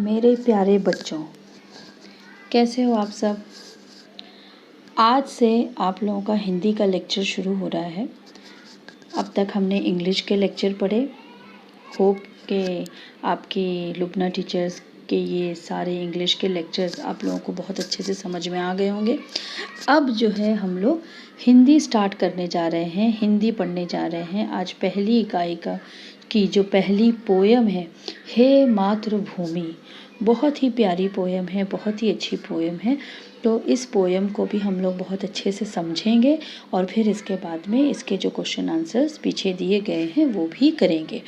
मेरे प्यारे बच्चों, कैसे हो आप सब। आज से आप लोगों का हिंदी का लेक्चर शुरू हो रहा है। अब तक हमने इंग्लिश के लेक्चर पढ़े। होप के आपकी लुबना टीचर्स के ये सारे इंग्लिश के लेक्चर्स आप लोगों को बहुत अच्छे से समझ में आ गए होंगे। अब जो है हम लोग हिंदी स्टार्ट करने जा रहे हैं, हिंदी पढ़ने जा रहे हैं। आज पहली इकाई की जो पहली पोयम है, हे मातृभूमि, बहुत ही प्यारी पोयम है, बहुत ही अच्छी पोयम है। तो इस पोयम को भी हम लोग बहुत अच्छे से समझेंगे और फिर इसके बाद में इसके जो क्वेश्चन आंसर्स पीछे दिए गए हैं वो भी करेंगे।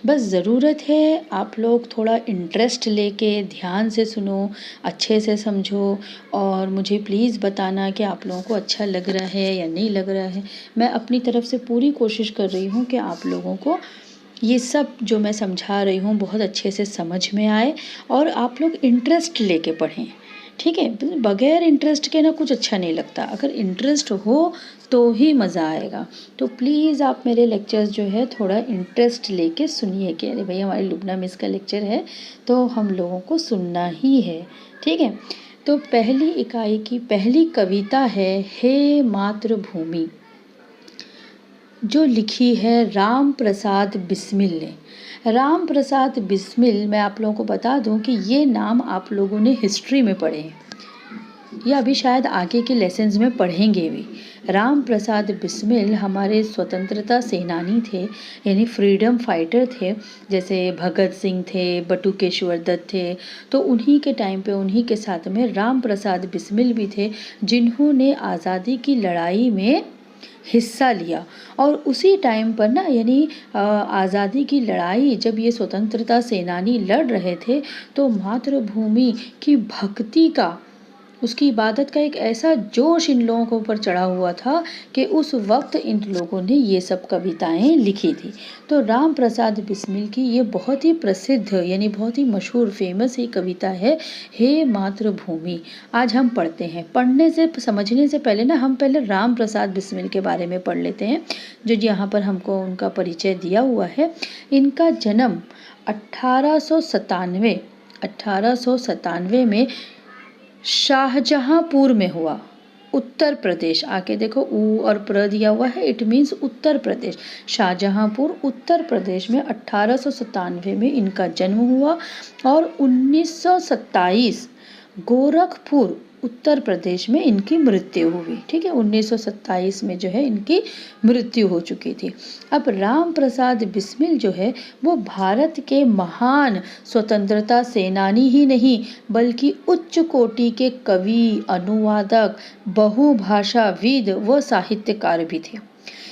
बस ज़रूरत है आप लोग थोड़ा इंटरेस्ट लेके ध्यान से सुनो, अच्छे से समझो और मुझे प्लीज़ बताना कि आप लोगों को अच्छा लग रहा है या नहीं लग रहा है। मैं अपनी तरफ से पूरी कोशिश कर रही हूँ कि आप लोगों को ये सब जो मैं समझा रही हूँ बहुत अच्छे से समझ में आए और आप लोग इंटरेस्ट लेके पढ़ें। ठीक है, बगैर इंटरेस्ट के ना कुछ अच्छा नहीं लगता। अगर इंटरेस्ट हो तो ही मज़ा आएगा। तो प्लीज़ आप मेरे लेक्चर्स जो है थोड़ा इंटरेस्ट लेके सुनिए कि अरे भाई हमारी लुबना मिस का लेक्चर है तो हम लोगों को सुनना ही है। ठीक है, तो पहली इकाई की पहली कविता है हे मातृभूमि, जो लिखी है राम प्रसाद बिस्मिल ने। राम प्रसाद बिस्मिल, मैं आप लोगों को बता दूं कि ये नाम आप लोगों ने हिस्ट्री में पढ़े हैं या अभी शायद आगे के लेसन्स में पढ़ेंगे भी। राम प्रसाद बिस्मिल हमारे स्वतंत्रता सेनानी थे, यानी फ्रीडम फाइटर थे। जैसे भगत सिंह थे, बटुकेश्वर दत्त थे, तो उन्हीं के टाइम पे उन्हीं के साथ में राम प्रसाद बिस्मिल भी थे, जिन्होंने आज़ादी की लड़ाई में हिस्सा लिया। और उसी टाइम पर ना, यानी आज़ादी की लड़ाई जब ये स्वतंत्रता सेनानी लड़ रहे थे तो मातृभूमि की भक्ति का, उसकी इबादत का एक ऐसा जोश इन लोगों के ऊपर चढ़ा हुआ था कि उस वक्त इन लोगों ने ये सब कविताएं लिखी थी। तो राम प्रसाद बिस्मिल की ये बहुत ही प्रसिद्ध, यानी बहुत ही मशहूर फेमस ये कविता है हे मातृभूमि। आज हम पढ़ते हैं। पढ़ने से समझने से पहले ना हम पहले राम प्रसाद बिस्मिल के बारे में पढ़ लेते हैं, जो यहाँ पर हमको उनका परिचय दिया हुआ है। इनका जन्म 1897 में शाहजहांपुर में हुआ, उत्तर प्रदेश। आके देखो ऊ और प्र दिया हुआ है, इट मीन्स उत्तर प्रदेश। शाहजहांपुर उत्तर प्रदेश में 1897 में इनका जन्म हुआ और 1927 गोरखपुर उत्तर प्रदेश में इनकी मृत्यु हुई। ठीक है, 1927 में जो है इनकी मृत्यु हो चुकी थी। अब राम प्रसाद बिस्मिल जो है वो भारत के महान स्वतंत्रता सेनानी ही नहीं बल्कि उच्च कोटि के कवि, अनुवादक, बहुभाषाविद व साहित्यकार भी थे।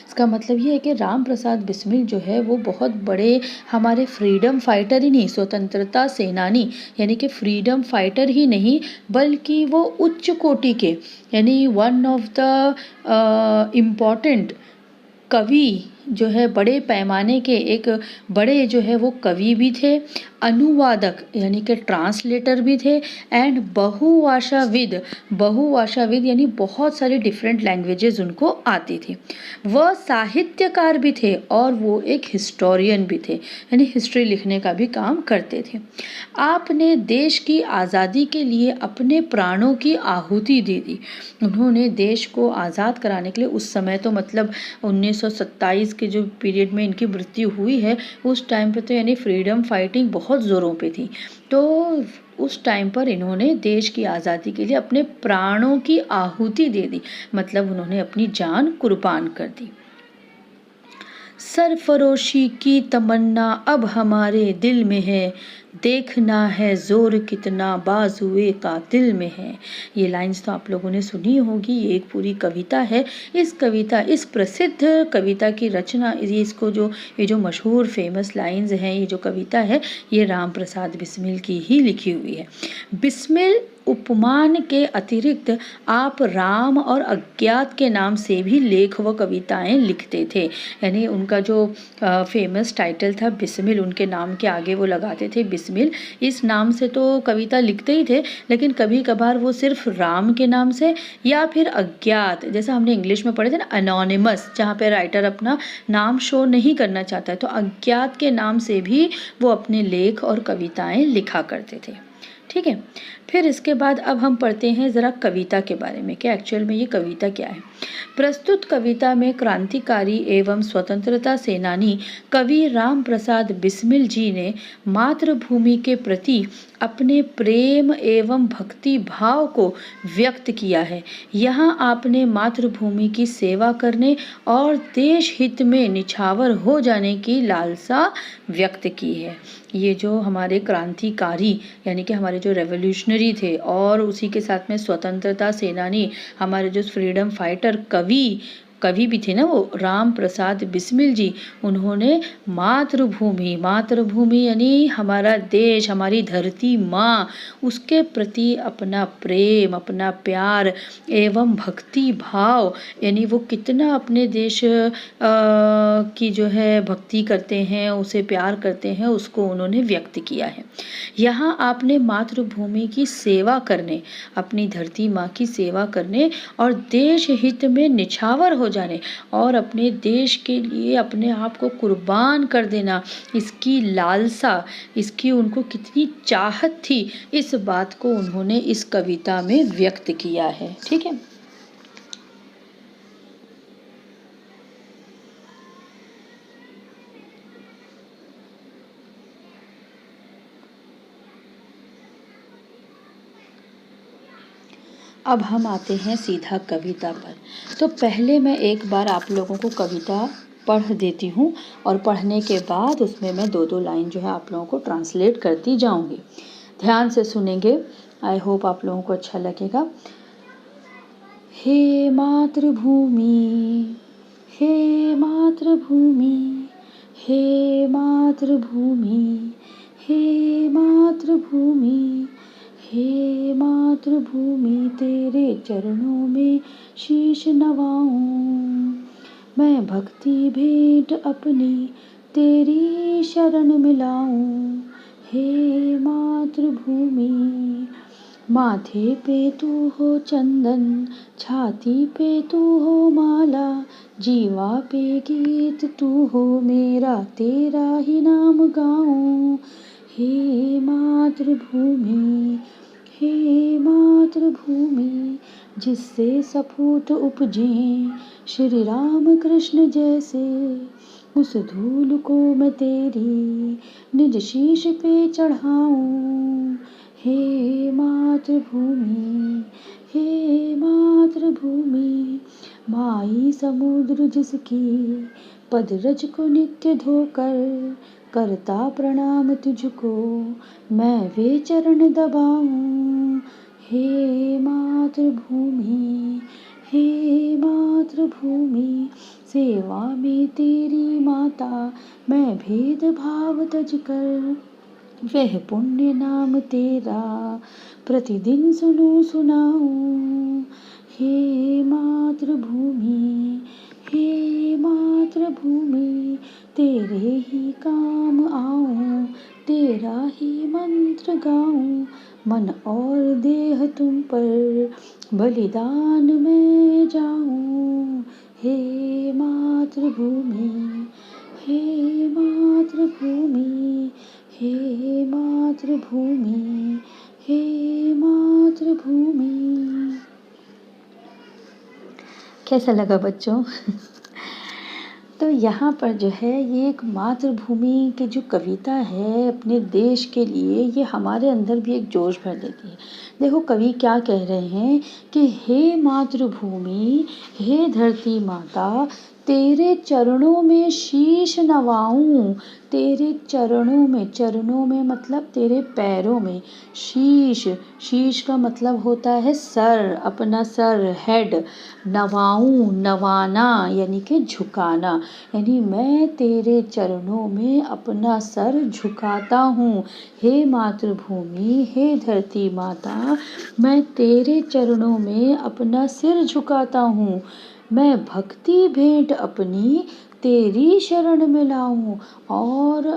इसका मतलब ये है कि राम प्रसाद बिस्मिल जो है वो बहुत बड़े हमारे फ्रीडम फाइटर ही नहीं, स्वतंत्रता सेनानी यानी कि फ्रीडम फाइटर ही नहीं बल्कि वो उच्च कोटि के, यानी वन ऑफ द इम्पॉर्टेंट कवि जो है, बड़े पैमाने के एक बड़े जो है वो कवि भी थे, अनुवादक यानी कि ट्रांसलेटर भी थे, एंड बहुभाषाविद यानी बहुत सारी डिफरेंट लैंग्वेजेस उनको आती थी। वह साहित्यकार भी थे और वो एक हिस्टोरियन भी थे, यानी हिस्ट्री लिखने का भी काम करते थे। आपने देश की आज़ादी के लिए अपने प्राणों की आहुति दे दी। उन्होंने देश को आज़ाद कराने के लिए, उस समय तो मतलब 1927 के जो पीरियड में इनकी मृत्यु हुई है उस टाइम पे तो यानी फ्रीडम फाइटिंग बहुत ज़ोरों पे थी। तो उस टाइम पर इन्होंने देश की आज़ादी के लिए अपने प्राणों की आहुति दे दी, मतलब उन्होंने अपनी जान कुर्बान कर दी। सरफरोशी की तमन्ना अब हमारे दिल में है, देखना है जोर कितना बाजुए कातिल में है। ये लाइंस तो आप लोगों ने सुनी होगी, ये एक पूरी कविता है। इस प्रसिद्ध कविता की रचना, ये जो मशहूर फेमस लाइंस हैं, ये जो कविता है ये राम प्रसाद बिस्मिल की ही लिखी हुई है। बिस्मिल उपमान के अतिरिक्त आप राम और अज्ञात के नाम से भी लेख व कविताएं लिखते थे, यानी उनका जो फेमस टाइटल था बिस्मिल, उनके नाम के आगे वो लगाते थे बिस्मिल, इस नाम से तो कविता लिखते ही थे, लेकिन कभी कभार वो सिर्फ राम के नाम से या फिर अज्ञात, जैसा हमने इंग्लिश में पढ़े थे ना अनोनिमस, जहाँ पे राइटर अपना नाम शो नहीं करना चाहता है, तो अज्ञात के नाम से भी वो अपने लेख और कविताएं लिखा करते थे। ठीक है, फिर इसके बाद अब हम पढ़ते हैं ज़रा कविता के बारे में कि एक्चुअल में ये कविता क्या है। प्रस्तुत कविता में क्रांतिकारी एवं स्वतंत्रता सेनानी कवि राम प्रसाद बिस्मिल जी ने मातृभूमि के प्रति अपने प्रेम एवं भक्ति भाव को व्यक्त किया है। यहाँ आपने मातृभूमि की सेवा करने और देश हित में निछावर हो जाने की लालसा व्यक्त की है। ये जो हमारे क्रांतिकारी यानी कि हमारे जो रेवोल्यूशनरी थे और उसी के साथ में स्वतंत्रता सेनानी, हमारे जो फ्रीडम फाइटर कवि भी थे ना, वो राम प्रसाद बिस्मिल जी, उन्होंने मातृभूमि यानी हमारा देश, हमारी धरती माँ, उसके प्रति अपना प्रेम, अपना प्यार एवं भक्ति भाव, यानी वो कितना अपने देश की जो है भक्ति करते हैं, उसे प्यार करते हैं, उसको उन्होंने व्यक्त किया है। यहाँ आपने मातृभूमि की सेवा करने, अपनी धरती माँ की सेवा करने और देश हित में निछावर हो जाने और अपने देश के लिए अपने आप को कुर्बान कर देना, इसकी लालसा, इसकी उनको कितनी चाहत थी, इस बात को उन्होंने इस कविता में व्यक्त किया है। ठीक है, अब हम आते हैं सीधा कविता पर। तो पहले मैं एक बार आप लोगों को कविता पढ़ देती हूँ और पढ़ने के बाद उसमें मैं 2-2 लाइन जो है आप लोगों को ट्रांसलेट करती जाऊँगी। ध्यान से सुनेंगे, आई होप आप लोगों को अच्छा लगेगा। हे मातृभूमि, हे मातृभूमि, हे मातृभूमि, हे मातृभूमि, हे मातृभूमि, तेरे चरणों में शीश नवाऊं, मैं भक्ति भेंट अपनी तेरी शरण मिलाऊं। हे मातृभूमि, माथे पे तू हो चंदन, छाती पे तू हो माला, जीवा पे गीत तू हो मेरा, तेरा ही नाम गाऊं। हे मातृभूमि, हे मातृभूमि, जिससे सपूत उपजे श्री राम कृष्ण जैसे, उस धूल को मैं तेरी निज शीश पे चढ़ाऊं। हे मातृभूमि, हे मातृभूमि, माई समुद्र जिसकी पदरज को नित्य धोकर, करता प्रणाम तुझको मैं वे चरण दबाऊं। हे मातृभूमि, हे मातृभूमि, सेवा में तेरी माता मैं भेद भाव तज कर, वह पुण्य नाम तेरा प्रतिदिन सुनाऊं। हे मातृभूमि, हे मातृभूमि, तेरे ही काम आऊं, तेरा ही मंत्र गाऊं, मन और देह तुम पर बलिदान में जाऊं। हे मातृभूमि, हे मातृभूमि, हे मातृभूमि, हे मातृभूमि। कैसा लगा बच्चों? तो यहाँ पर जो है ये एक मातृभूमि की जो कविता है अपने देश के लिए, ये हमारे अंदर भी एक जोश भर देती है। देखो कवि क्या कह रहे हैं कि हे मातृभूमि, हे धरती माता, तेरे चरणों में शीश नवाऊं, तेरे चरणों में मतलब तेरे पैरों में, शीश का मतलब होता है सर, अपना सर, हेड, नवाऊं, नवाना यानी कि झुकाना, यानी मैं तेरे चरणों में अपना सर झुकाता हूँ। हे मातृभूमि, हे धरती माता, मैं तेरे चरणों में अपना सिर झुकाता हूँ, मैं भक्ति भेंट अपनी तेरी शरण में लाऊं और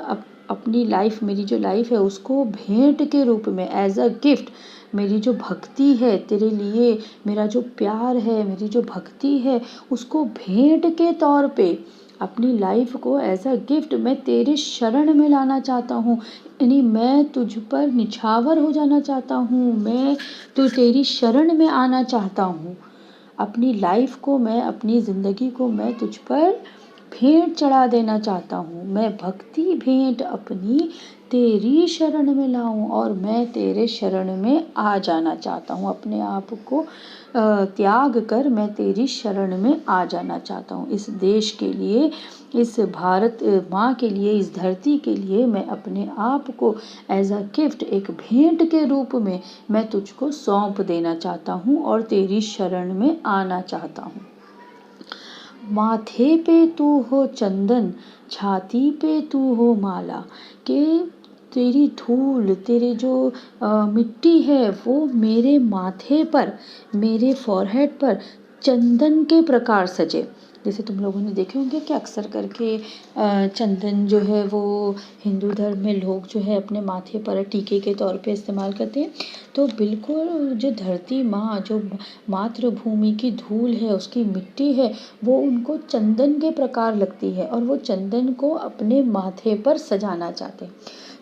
अपनी लाइफ, मेरी जो लाइफ है उसको भेंट के रूप में, एज अ गिफ्ट, मेरी जो भक्ति है तेरे लिए, मेरा जो प्यार है, मेरी जो भक्ति है, उसको भेंट के तौर पे, अपनी लाइफ को एज अ गिफ्ट मैं तेरे शरण में लाना चाहता हूँ। यानी मैं तुझ पर निछावर हो जाना चाहता हूँ, मैं तो तेरी शरण में आना चाहता हूँ। अपनी लाइफ को मैं, अपनी ज़िंदगी को मैं तुझ पर भेंट चढ़ा देना चाहता हूँ। मैं भक्ति भेंट अपनी तेरी शरण में लाऊं और मैं तेरे शरण में आ जाना चाहता हूँ। अपने आप को त्याग कर मैं तेरी शरण में आ जाना चाहता हूँ। इस देश के लिए, इस भारत माँ के लिए, इस धरती के लिए मैं अपने आप को एज अ गिफ्ट, एक भेंट के रूप में मैं तुझको सौंप देना चाहता हूँ और तेरी शरण में आना चाहता हूँ। माथे पे तू हो चंदन, छाती पे तू हो माला, के तेरी धूल, तेरे जो मिट्टी है वो मेरे माथे पर, मेरे फॉरहेड पर चंदन के प्रकार सजे। जैसे तुम लोगों ने देखे होंगे कि अक्सर करके चंदन जो है वो हिंदू धर्म में लोग जो है अपने माथे पर टीके के तौर पे इस्तेमाल करते हैं। तो बिल्कुल जो धरती माँ, जो मातृभूमि की धूल है, उसकी मिट्टी है, वो उनको चंदन के प्रकार लगती है और वो चंदन को अपने माथे पर सजाना चाहते हैं।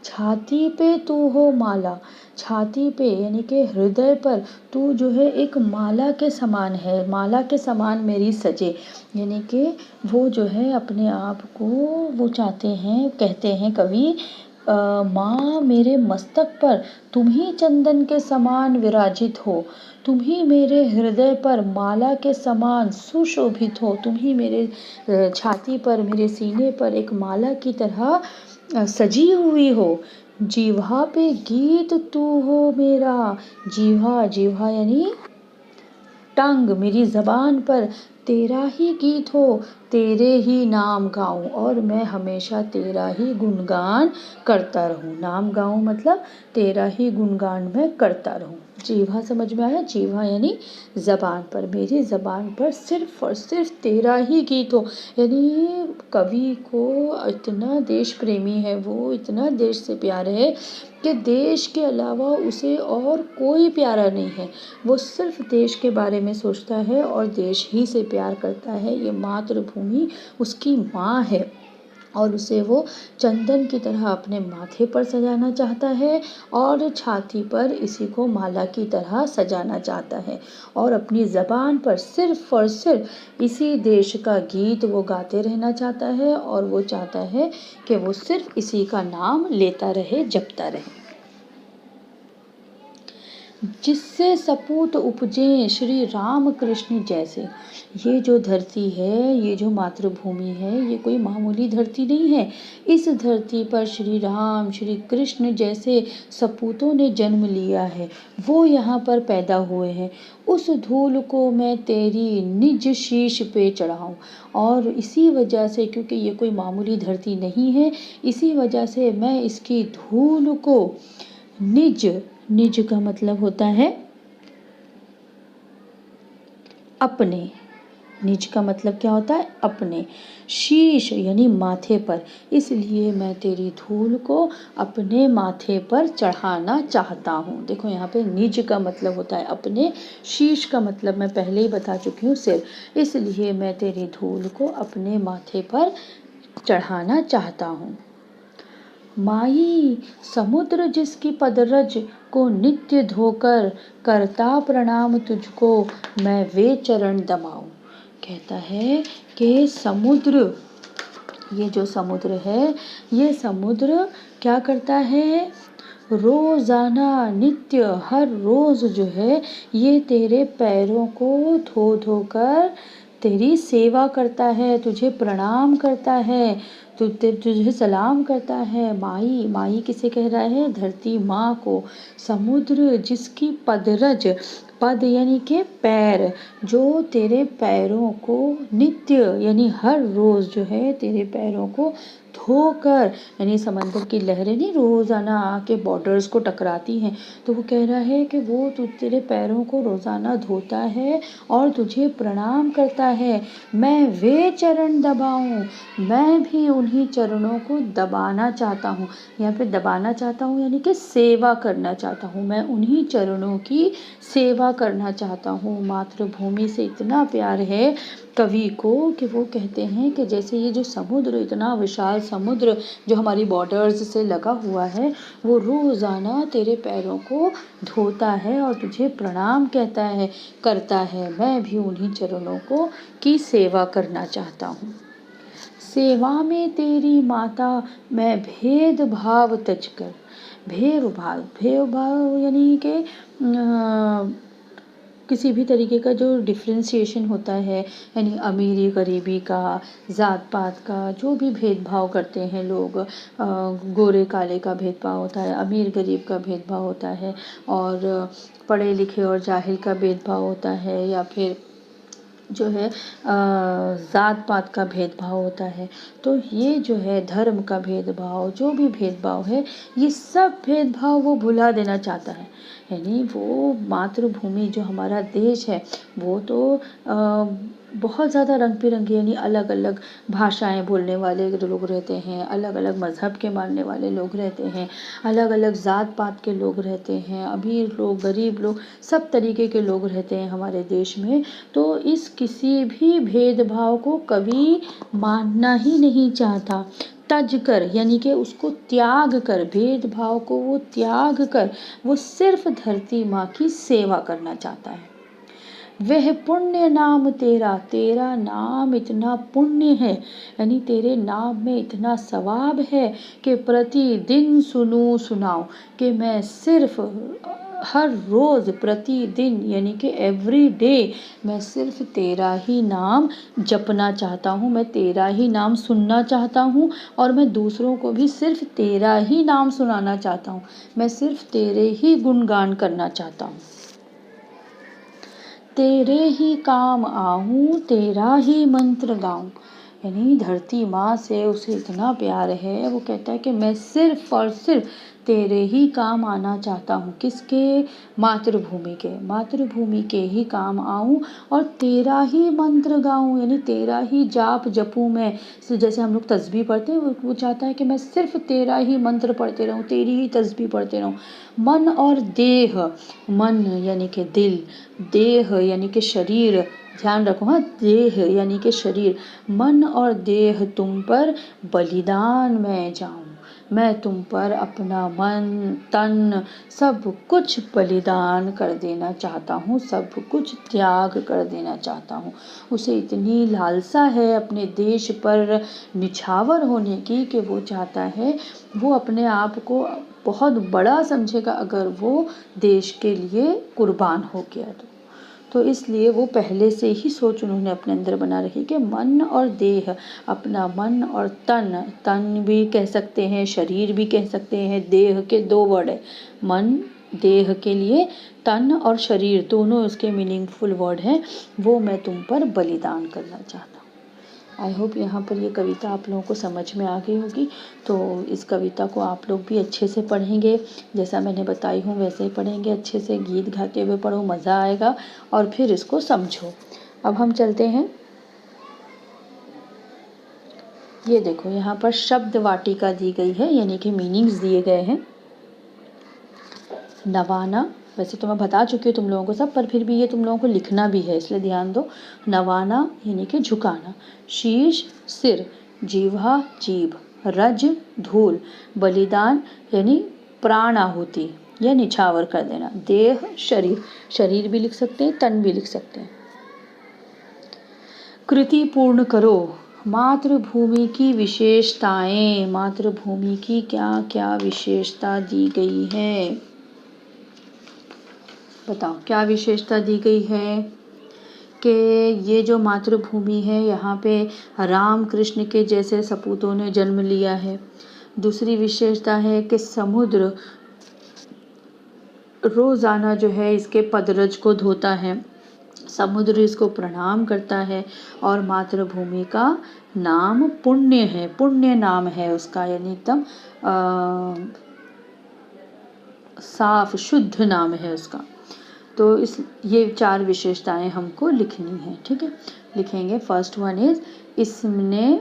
छाती पे तू हो माला, छाती पे यानी कि हृदय पर तू जो है एक माला के समान है, माला के समान मेरी सजे। यानी कि वो जो है अपने आप को वो चाहते हैं, कहते हैं कवि, माँ मेरे मस्तक पर तुम ही चंदन के समान विराजित हो, तुम ही मेरे हृदय पर माला के समान सुशोभित हो, तुम ही मेरे छाती पर, मेरे सीने पर एक माला की तरह सजी हुई हो। जीवा पे गीत तू हो मेरा, जीवा, जीवा यानी टंग, मेरी ज़बान पर तेरा ही गीत हो, तेरे ही नाम गाऊं और मैं हमेशा तेरा ही गुणगान करता रहूं। नाम गाऊं मतलब तेरा ही गुणगान मैं करता रहूं। जीवा समझ में आया? जीवा यानी ज़बान पर, मेरी ज़बान पर सिर्फ और सिर्फ तेरा ही गीत हो। यानी कवि को इतना देश प्रेमी है, वो इतना देश से प्यार है कि देश के अलावा उसे और कोई प्यारा नहीं है। वो सिर्फ देश के बारे में सोचता है और देश ही से प्यार करता है। ये मातृभूमि उसकी माँ है और उसे वो चंदन की तरह अपने माथे पर सजाना चाहता है और छाती पर इसी को माला की तरह सजाना चाहता है और अपनी ज़बान पर सिर्फ और सिर्फ इसी देश का गीत वो गाते रहना चाहता है और वो चाहता है कि वो सिर्फ इसी का नाम लेता रहे, जपता रहे। जिससे सपूत उपजे श्री राम कृष्ण जैसे। ये जो धरती है, ये जो मातृभूमि है, ये कोई मामूली धरती नहीं है। इस धरती पर श्री राम, श्री कृष्ण जैसे सपूतों ने जन्म लिया है, वो यहाँ पर पैदा हुए हैं। उस धूल को मैं तेरी निज शीश पे चढ़ाऊं और इसी वजह से, क्योंकि ये कोई मामूली धरती नहीं है, इसी वजह से मैं इसकी धूल को निज, निज का मतलब होता है अपने, निज का मतलब क्या होता है? अपने। शीश यानी माथे पर, इसलिए मैं तेरी धूल को अपने माथे पर चढ़ाना चाहता हूँ। देखो यहाँ पे निज का मतलब होता है अपने, शीश का मतलब मैं पहले ही बता चुकी हूँ सिर। इसलिए मैं तेरी धूल को अपने माथे पर चढ़ाना चाहता हूँ। माई समुद्र जिसकी पदरज को नित्य धोकर करता प्रणाम तुझको, मैं वे चरण दमाऊं। कहता है कि समुद्र, ये जो समुद्र है, ये समुद्र क्या करता है? रोजाना, नित्य, हर रोज जो है ये तेरे पैरों को धो धो कर तेरी सेवा करता है, तुझे प्रणाम करता है, तुझे सलाम करता है। माई, माई किसे कह रहा है? धरती माँ को। समुद्र जिसकी पदरज, पद यानी के पैर, जो तेरे पैरों को नित्य यानी हर रोज़ जो है तेरे पैरों को धोकर, यानी समंदर की लहरें नहीं रोज़ाना आके बॉर्डर्स को टकराती हैं, तो वो कह रहा है कि वो तेरे पैरों को रोज़ाना धोता है और तुझे प्रणाम करता है। मैं वे चरण दबाऊं, मैं भी उन्हीं चरणों को दबाना चाहता हूँ। यहाँ पे दबाना चाहता हूँ यानी कि सेवा करना चाहता हूँ, मैं उन्हीं चरणों की सेवा करना चाहता हूँ। मातृभूमि से इतना प्यार है कवि को कि वो कहते हैं कि जैसे ये जो समुद्र, इतना विशाल समुद्र जो हमारी बॉर्डर्स से लगा हुआ है, वो रोज़ाना तेरे पैरों को धोता है और तुझे प्रणाम कहता है, करता है। मैं भी उन्हीं चरणों को की सेवा करना चाहता हूँ। सेवा में तेरी माता मैं भेदभाव तज कर, भेदभाव यानी कि किसी भी तरीके का जो डिफ्रेंशिएशन होता है, यानी अमीरी गरीबी का, ज़ात पात का जो भी भेदभाव करते हैं लोग, गोरे काले का भेदभाव होता है, अमीर गरीब का भेदभाव होता है, और पढ़े लिखे और जाहिल का भेदभाव होता है, या फिर जो है ज़ात पात का भेदभाव होता है। तो ये जो है धर्म का भेदभाव, जो भी भेदभाव है, ये सब भेदभाव वो भुला देना चाहता है। यानी वो मातृभूमि जो हमारा देश है, वो तो बहुत ज़्यादा रंग बिरंगे यानी अलग अलग भाषाएं बोलने वाले लोग रहते हैं, अलग अलग मज़हब के मानने वाले लोग रहते हैं, अलग अलग ज़ात पात के लोग रहते हैं, अमीर लोग गरीब लोग, सब तरीके के लोग रहते हैं हमारे देश में। तो इस किसी भी भेदभाव को कभी मानना ही नहीं चाहता। तज कर यानी कि उसको त्याग कर, भेदभाव को वो त्याग कर, वो सिर्फ धरती माँ की सेवा करना चाहता है। वह पुण्य नाम तेरा, तेरा नाम इतना पुण्य है, यानी तेरे नाम में इतना सवाब है कि प्रतिदिन सुनूं सुनाऊं, कि मैं सिर्फ हर रोज़ प्रतिदिन यानी कि एवरी डे मैं सिर्फ तेरा ही नाम जपना चाहता हूँ, मैं तेरा ही नाम सुनना चाहता हूँ, और मैं दूसरों को भी सिर्फ तेरा ही नाम सुनाना चाहता हूँ, मैं सिर्फ तेरे ही गुणगान करना चाहता हूँ। तेरे ही काम आऊं, तेरा ही मंत्र गाऊं, यानी धरती माँ से उसे इतना प्यार है, वो कहता है कि मैं सिर्फ और सिर्फ तेरे ही काम आना चाहता हूँ। किसके? मातृभूमि के ही काम आऊँ और तेरा ही मंत्र गाऊँ, यानी तेरा ही जाप जपूँ मैं। जैसे हम लोग तस्बीह पढ़ते हैं, वो चाहता है कि मैं सिर्फ तेरा ही मंत्र पढ़ते रहूँ, तेरी ही तस्बीह पढ़ते रहूँ। मन और देह, मन यानी कि दिल, देह यानी कि शरीर, ध्यान रखो, हाँ, देह यानी कि शरीर, मन और देह तुम पर बलिदान मैं जाऊं, मैं तुम पर अपना मन तन सब कुछ बलिदान कर देना चाहता हूँ, सब कुछ त्याग कर देना चाहता हूँ। उसे इतनी लालसा है अपने देश पर निछावर होने की कि वो चाहता है, वो अपने आप को बहुत बड़ा समझेगा अगर वो देश के लिए कुर्बान हो गया तो इसलिए वो पहले से ही सोच उन्होंने अपने अंदर बना रखी कि मन और देह, अपना मन और तन, तन भी कह सकते हैं, शरीर भी कह सकते हैं, देह के दो वर्ड है, मन देह के लिए, तन और शरीर दोनों इसके मीनिंगफुल वर्ड हैं, वो मैं तुम पर बलिदान करना चाहता हूँ। आई होप यहाँ पर ये कविता आप लोगों को समझ में आ गई होगी। तो इस कविता को आप लोग भी अच्छे से पढ़ेंगे, जैसा मैंने बताई हूँ वैसे ही पढ़ेंगे, अच्छे से गीत गाते हुए पढ़ो, मज़ा आएगा, और फिर इसको समझो। अब हम चलते हैं, ये देखो यहाँ पर शब्द वाटिका दी गई है, यानी कि मीनिंग्स दिए गए हैं। नवाना, वैसे तो मैं बता चुकी हूँ तुम लोगों को सब, पर फिर भी ये तुम लोगों को लिखना भी है, इसलिए ध्यान दो। नवाना यानी कि झुकाना, शीश सिर, जीवा जीभ, रज धूल, बलिदान यानी प्राण आहुति या निछावर कर देना, देह शरीर, शरीर भी लिख सकते हैं, तन भी लिख सकते हैं। कृति पूर्ण करो, मातृभूमि की विशेषताएं, मातृभूमि की क्या क्या विशेषता दी गई है, बताओ क्या विशेषता दी गई है। कि ये जो मातृभूमि है, यहाँ पे राम कृष्ण के जैसे सपूतों ने जन्म लिया है। दूसरी विशेषता है कि समुद्र रोज़ाना जो है इसके पदरज को धोता है, समुद्र इसको प्रणाम करता है और मातृभूमि का नाम पुण्य है, पुण्य नाम है उसका, यानी एकदम साफ शुद्ध नाम है उसका। तो ये 4 विशेषताएं हमको लिखनी है, ठीक है। लिखेंगे। फर्स्ट वन इज, इसने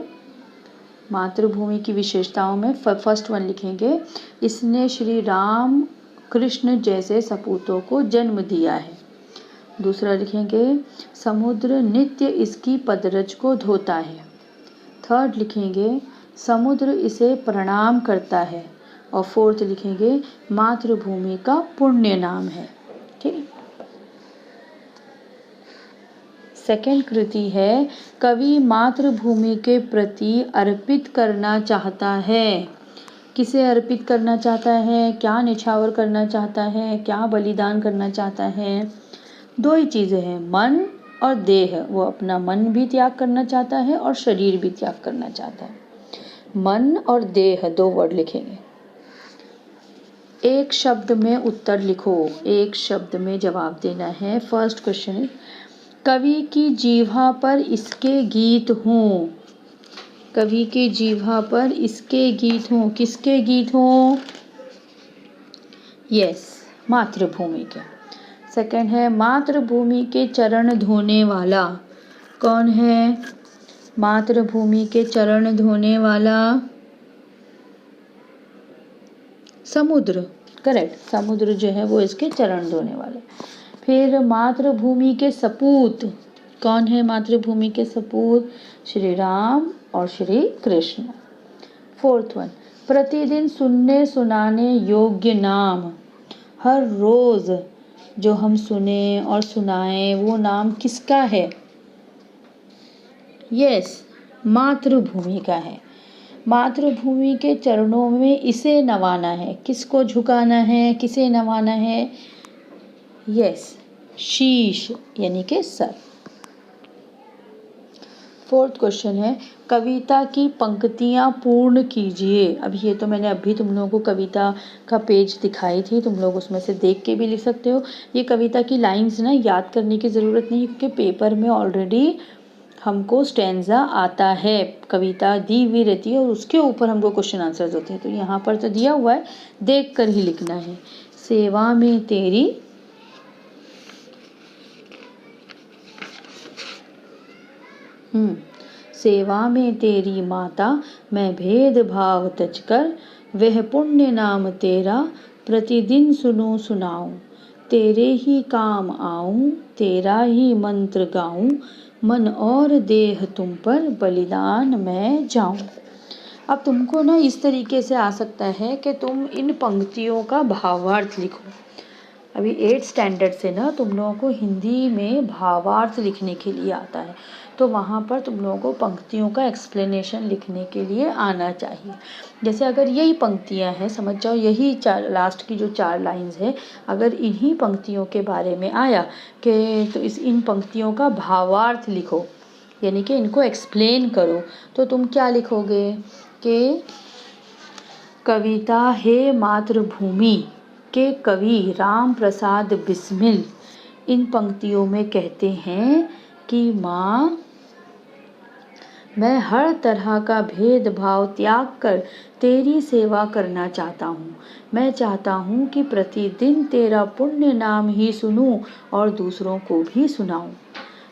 मातृभूमि की विशेषताओं में फर्स्ट वन लिखेंगे, इसने श्री राम कृष्ण जैसे सपूतों को जन्म दिया है। दूसरा लिखेंगे, समुद्र नित्य इसकी पदरज को धोता है। थर्ड लिखेंगे, समुद्र इसे प्रणाम करता है। और फोर्थ लिखेंगे, मातृभूमि का पुण्य नाम है, ठीक है। सेकंड कृति है, कवि मातृभूमि के प्रति अर्पित करना चाहता है। किसे अर्पित करना चाहता है, क्या निछावर करना चाहता है, क्या बलिदान करना चाहता है? 2 ही चीज़ें हैं, मन और देह। वो अपना मन भी त्याग करना चाहता है और शरीर भी त्याग करना चाहता है। मन और देह 2 वर्ड लिखेंगे। एक शब्द में उत्तर लिखो, एक शब्द में जवाब देना है। फर्स्ट क्वेश्चन है, कवि की जीवा पर इसके गीत हों। कवि की जीवा पर इसके गीत हों। किसके गीत हों? यस, मातृभूमि के। सेकंड है, मातृभूमि के चरण धोने वाला। कौन है मातृभूमि के चरण धोने वाला? समुद्र। करेक्ट, समुद्र जो है वो इसके चरण धोने वाला। फिर मातृभूमि के सपूत। कौन है मातृभूमि के सपूत? श्री राम और श्री कृष्ण। फोर्थ वन, प्रतिदिन सुनने सुनाने योग्य नाम। हर रोज जो हम सुने और सुनाएं वो नाम किसका है? यस, मातृभूमि का है। मातृभूमि के चरणों में इसे नवाना है। किसको झुकाना है, किसे नवाना है? यस, शीश यानी कि सर। फोर्थ क्वेश्चन है, कविता की पंक्तियां पूर्ण कीजिए। अब ये तो मैंने अभी तुम लोगों को कविता का पेज दिखाई थी, तुम लोग उसमें से देख के भी लिख सकते हो। ये कविता की लाइंस ना याद करने की ज़रूरत नहीं, क्योंकि पेपर में ऑलरेडी हमको स्टैंजा आता है, कविता दी हुई रहती है और उसके ऊपर हमको क्वेश्चन आंसर्स होते हैं। तो यहाँ पर तो दिया हुआ है, देख कर ही लिखना है। सेवा में तेरी सेवा में तेरी माता, मैं भेद भाव तज कर, वह पुण्य नाम तेरा प्रतिदिन सुनूं सुनाऊं। तेरे ही काम आऊं, तेरा ही मंत्र गाऊं, मन और देह तुम पर बलिदान मैं जाऊं। अब तुमको ना इस तरीके से आ सकता है कि तुम इन पंक्तियों का भावार्थ लिखो। अभी 8th स्टैंडर्ड से ना तुम लोगों को हिंदी में भावार्थ लिखने के लिए आता है, तो वहाँ पर तुम लोगों को पंक्तियों का एक्सप्लेनेशन लिखने के लिए आना चाहिए। जैसे अगर यही पंक्तियाँ हैं, समझ जाओ यही लास्ट की जो 4 लाइंस है, अगर इन्हीं पंक्तियों के बारे में आया कि तो इन पंक्तियों का भावार्थ लिखो, यानी कि इनको एक्सप्लेन करो, तो तुम क्या लिखोगे कि कविता हे मातृभूमि के कवि राम प्रसाद बिस्मिल इन पंक्तियों में कहते हैं कि माँ, मैं हर तरह का भेदभाव त्याग कर तेरी सेवा करना चाहता हूँ। मैं चाहता हूँ कि प्रतिदिन तेरा पुण्य नाम ही सुनूं और दूसरों को भी सुनाऊं।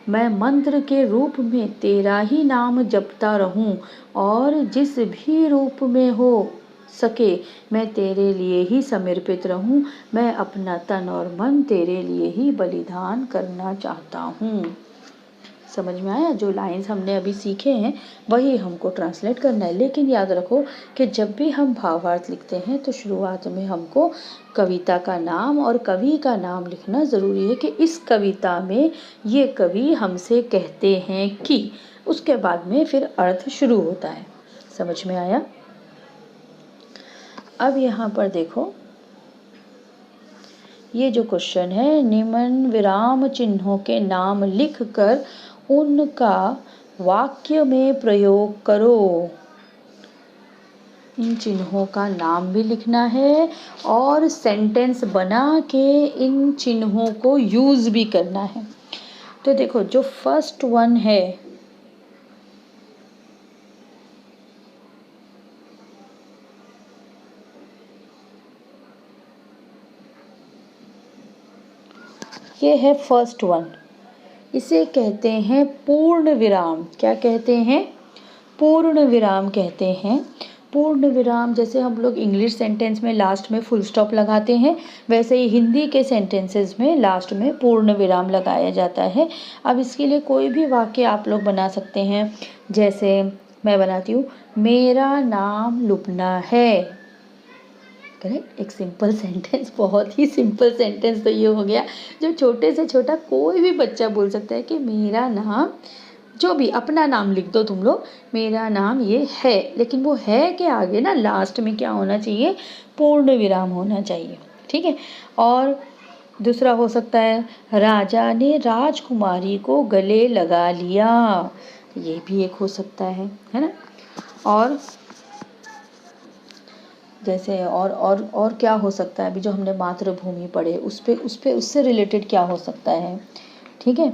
मैं मंत्र के रूप में तेरा ही नाम जपता रहूं और जिस भी रूप में हो सके मैं तेरे लिए ही समर्पित रहूं। मैं अपना तन और मन तेरे लिए ही बलिदान करना चाहता हूँ। समझ में आया? जो लाइंस हमने अभी सीखे हैं वही हमको ट्रांसलेट करना है। लेकिन याद रखो कि जब भी हम भावार्थ लिखते हैं तो शुरुआत में हमको कविता का नाम और कवि का नाम लिखना ज़रूरी है कि इस कविता में ये कवि हमसे कहते हैं कि, उसके बाद में फिर अर्थ शुरू होता है। समझ में आया? अब यहाँ पर देखो, ये जो क्वेश्चन है, निम्न विराम चिन्हों के नाम लिखकर उनका वाक्य में प्रयोग करो। इन चिन्हों का नाम भी लिखना है और सेंटेंस बना के इन चिन्हों को यूज़ भी करना है। तो देखो जो फर्स्ट वन है, ये है फर्स्ट वन, इसे कहते हैं पूर्ण विराम। क्या कहते हैं? पूर्ण विराम कहते हैं। पूर्ण विराम जैसे हम लोग इंग्लिश सेंटेंस में लास्ट में फुल स्टॉप लगाते हैं, वैसे ही हिंदी के सेंटेंसेस में लास्ट में पूर्ण विराम लगाया जाता है। अब इसके लिए कोई भी वाक्य आप लोग बना सकते हैं। जैसे मैं बनाती हूँ, मेरा नाम लुबना है। करेक्ट, एक सिंपल सेंटेंस, बहुत ही सिंपल सेंटेंस तो ये हो गया जो छोटे से छोटा कोई भी बच्चा बोल सकता है कि मेरा नाम, जो भी अपना नाम लिख दो तुम लोग, मेरा नाम ये है, लेकिन वो है के आगे ना लास्ट में क्या होना चाहिए? पूर्ण विराम होना चाहिए। ठीक है। और दूसरा हो सकता है, राजा ने राजकुमारी को गले लगा लिया, ये भी एक हो सकता है ना। और जैसे और क्या हो सकता है? अभी जो हमने मातृभूमि पढ़े उससे रिलेटेड क्या हो सकता है? ठीक है,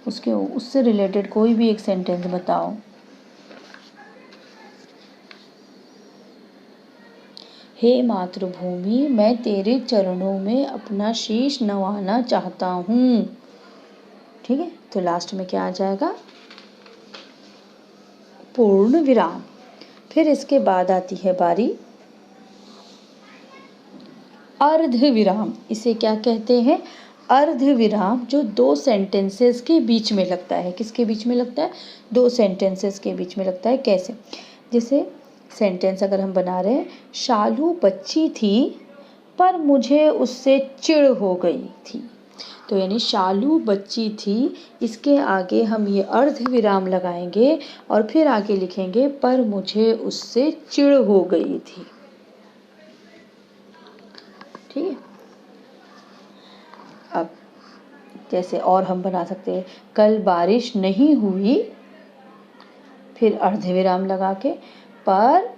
उससे रिलेटेड कोई भी एक सेंटेंस बताओ। हे मातृभूमि, मैं तेरे चरणों में अपना शीश नवाना चाहता हूँ। ठीक है, तो लास्ट में क्या आ जाएगा? पूर्ण विराम। फिर इसके बाद आती है बारी अर्ध विराम। इसे क्या कहते हैं? अर्ध विराम, जो दो सेंटेंसेस के बीच में लगता है। किसके बीच में लगता है? दो सेंटेंसेस के बीच में लगता है। कैसे? जैसे सेंटेंस अगर हम बना रहे हैं, शालू बच्ची थी पर मुझे उससे चिढ़ हो गई थी, तो यानी शालू बच्ची थी, इसके आगे हम ये अर्ध विराम लगाएंगे और फिर आगे लिखेंगे पर मुझे उससे चिढ़ हो गई थी। ठीक है। अब जैसे और हम बना सकते हैं, कल बारिश नहीं हुई, फिर अर्धविराम लगा के, पर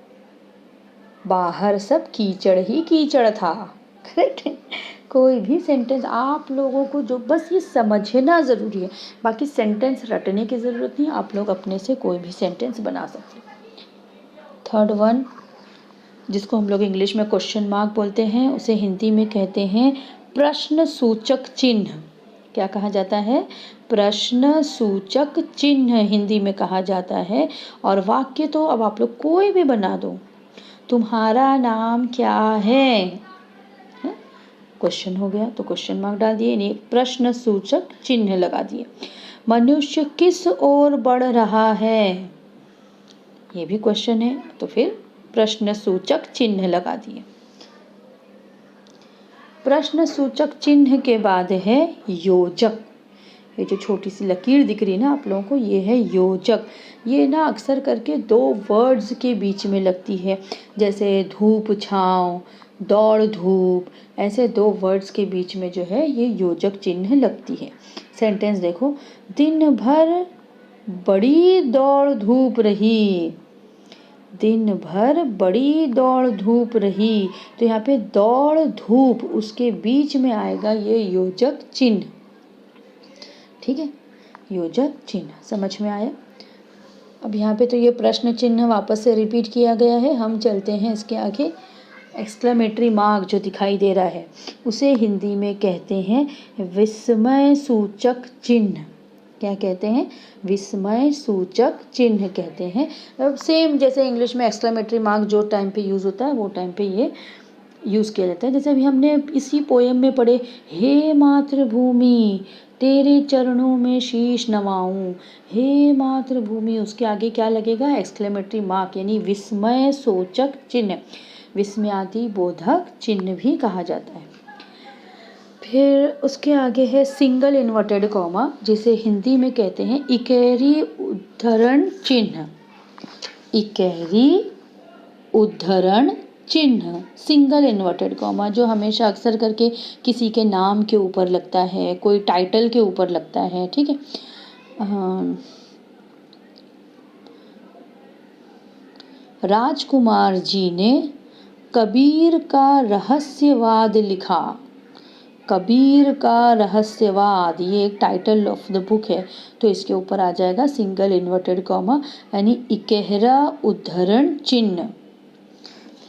बाहर सब कीचड़ ही कीचड़ था। करेक्ट। कोई भी सेंटेंस आप लोगों को जो बस ये समझना ज़रूरी है, बाकी सेंटेंस रटने की ज़रूरत नहीं, आप लोग अपने से कोई भी सेंटेंस बना सकते हैं। थर्ड वन, जिसको हम लोग इंग्लिश में क्वेश्चन मार्क बोलते हैं, उसे हिंदी में कहते हैं प्रश्न सूचक चिन्ह। क्या कहा जाता है? प्रश्न सूचक चिन्ह हिंदी में कहा जाता है। और वाक्य तो अब आप लोग कोई भी बना दो, तुम्हारा नाम क्या है, क्वेश्चन हो गया तो क्वेश्चन मार्क डाल दिए, नहीं प्रश्न सूचक चिन्ह लगा दिए। मनुष्य किस ओर बढ़ रहा है, ये भी क्वेश्चन है, तो फिर प्रश्न सूचक चिन्ह लगा दिए। प्रश्न सूचक चिन्ह के बाद है योजक। ये जो छोटी सी लकीर दिख रही है ना आप लोगों को, ये है योजक। ये ना अक्सर करके दो वर्ड्स के बीच में लगती है, जैसे धूप छाँव, दौड़ धूप, ऐसे दो वर्ड्स के बीच में जो है ये योजक चिन्ह लगती है। सेंटेंस देखो, दिन भर बड़ी दौड़ धूप रही, दिन भर बड़ी दौड़ धूप रही, तो यहाँ पे दौड़ धूप, उसके बीच में आएगा ये योजक चिन्ह। ठीक है, योजक चिन्ह समझ में आया। अब यहाँ पे तो ये प्रश्न चिन्ह वापस से रिपीट किया गया है। हम चलते हैं इसके आगे। एक्सक्लेमेटरी मार्क जो दिखाई दे रहा है उसे हिंदी में कहते हैं विस्मय सूचक चिन्ह। क्या कहते हैं? विस्मय सूचक चिन्ह कहते हैं। अब सेम जैसे इंग्लिश में एक्सक्लेमेटरी मार्क जो टाइम पे यूज़ होता है वो टाइम पे ये यूज़ किया जाता है। जैसे अभी हमने इसी पोएम में पढ़े, हे मातृभूमि तेरे चरणों में शीश नवाऊं, हे मातृभूमि, उसके आगे क्या लगेगा? एक्सक्लेमेटरी मार्क, यानी विस्मय सूचक चिन्ह, विस्मयादि बोधक चिन्ह भी कहा जाता है। फिर उसके आगे है सिंगल इन्वर्टेड कॉमा, जिसे हिंदी में कहते हैं इकहरी उद्धरण चिन्ह। इकहरी उद्धरण चिन्ह, सिंगल इन्वर्टेड कॉमा, जो हमेशा अक्सर करके किसी के नाम के ऊपर लगता है, कोई टाइटल के ऊपर लगता है। ठीक है। राजकुमार जी ने कबीर का रहस्यवाद लिखा। कबीर का रहस्यवाद, ये एक टाइटल ऑफ द बुक है, तो इसके ऊपर आ जाएगा सिंगल इन्वर्टेड कॉमा यानी इकहरा उद्धरण चिन्ह,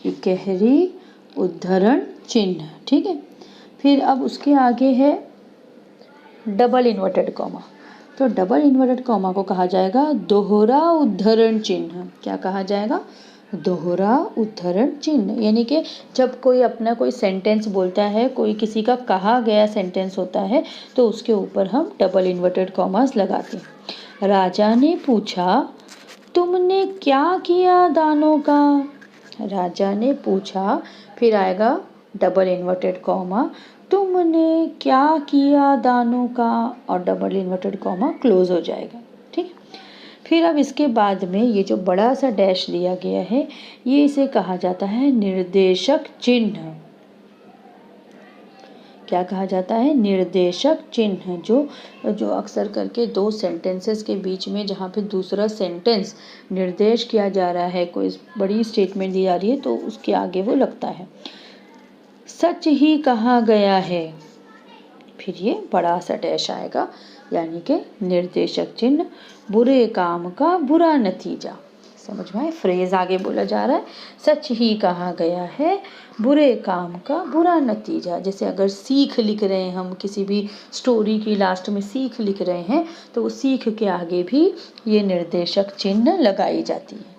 इकहरी उद्धरण चिन्ह। ठीक है, फिर अब उसके आगे है डबल इन्वर्टेड कॉमा, तो डबल इन्वर्टेड कॉमा को कहा जाएगा दोहरा उद्धरण चिन्ह। क्या कहा जाएगा? दोहरा उद्धरण चिन्ह, यानी कि जब कोई अपना कोई सेंटेंस बोलता है, कोई किसी का कहा गया सेंटेंस होता है, तो उसके ऊपर हम डबल इन्वर्टेड कॉमास लगाते हैं। राजा ने पूछा, तुमने क्या किया दानों का? राजा ने पूछा, फिर आएगा डबल इन्वर्टेड कॉमा, तुमने क्या किया दानों का, और डबल इन्वर्टेड कॉमा क्लोज हो जाएगा। ठीक, फिर अब इसके बाद में ये जो बड़ा सा डैश दिया गया है, ये इसे कहा जाता है निर्देशक चिन्ह। क्या कहा जाता है? निर्देशक चिन्ह। जो अक्सर करके दो सेंटेंसेस के बीच में जहाँ पे दूसरा सेंटेंस निर्देश किया जा रहा है, कोई बड़ी स्टेटमेंट दी जा रही है, तो उसके आगे वो लगता है। सच ही कहा गया है, फिर ये बड़ा सा डैश आएगा, यानी कि निर्देशक चिन्ह। बुरे काम का बुरा नतीजा, समझ में आए? फ्रेज आगे बोला जा रहा है, सच ही कहा गया है, बुरे काम का बुरा नतीजा। जैसे अगर सीख लिख रहे हैं हम, किसी भी स्टोरी की लास्ट में सीख लिख रहे हैं, तो वो सीख के आगे भी ये निर्देशक चिन्ह लगाई जाती है।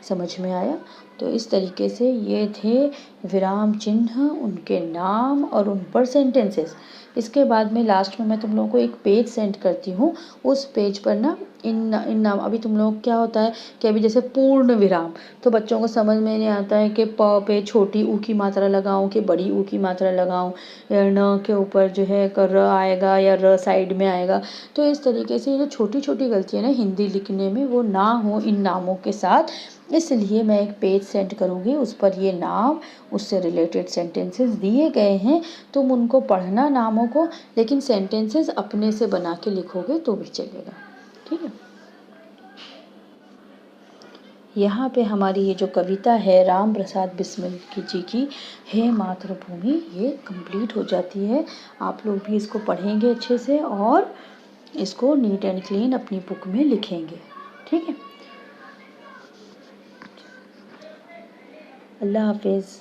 समझ में आया? तो इस तरीके से ये थे विराम चिन्ह, उनके नाम और उन पर सेंटेंसेस। इसके बाद में लास्ट में मैं तुम लोगों को एक पेज सेंड करती हूँ, उस पेज पर ना इन नाम, अभी तुम लोग क्या होता है कि अभी जैसे पूर्ण विराम, तो बच्चों को समझ में नहीं आता है कि प पे छोटी ऊ की मात्रा लगाऊं कि बड़ी ऊ की मात्रा लगाऊं, या न के ऊपर जो है र आएगा या र साइड में आएगा। तो इस तरीके से जो छोटी छोटी गलतियाँ ना हिंदी लिखने में वो ना हो इन नामों के साथ, इसलिए मैं एक पेज सेंड करूँगी, उस पर ये नाम उससे रिलेटेड सेंटेंसेस दिए गए हैं। तुम उनको पढ़ना नामों को, लेकिन सेंटेंसेस अपने से बना के लिखोगे तो भी चलेगा। ठीक है, यहाँ पे हमारी ये जो कविता है राम प्रसाद बिस्मिल जी की हे मातृभूमि, ये कंप्लीट हो जाती है। आप लोग भी इसको पढ़ेंगे अच्छे से और इसको नीट एंड क्लीन अपनी बुक में लिखेंगे। ठीक है, अल्लाह हाफिज़।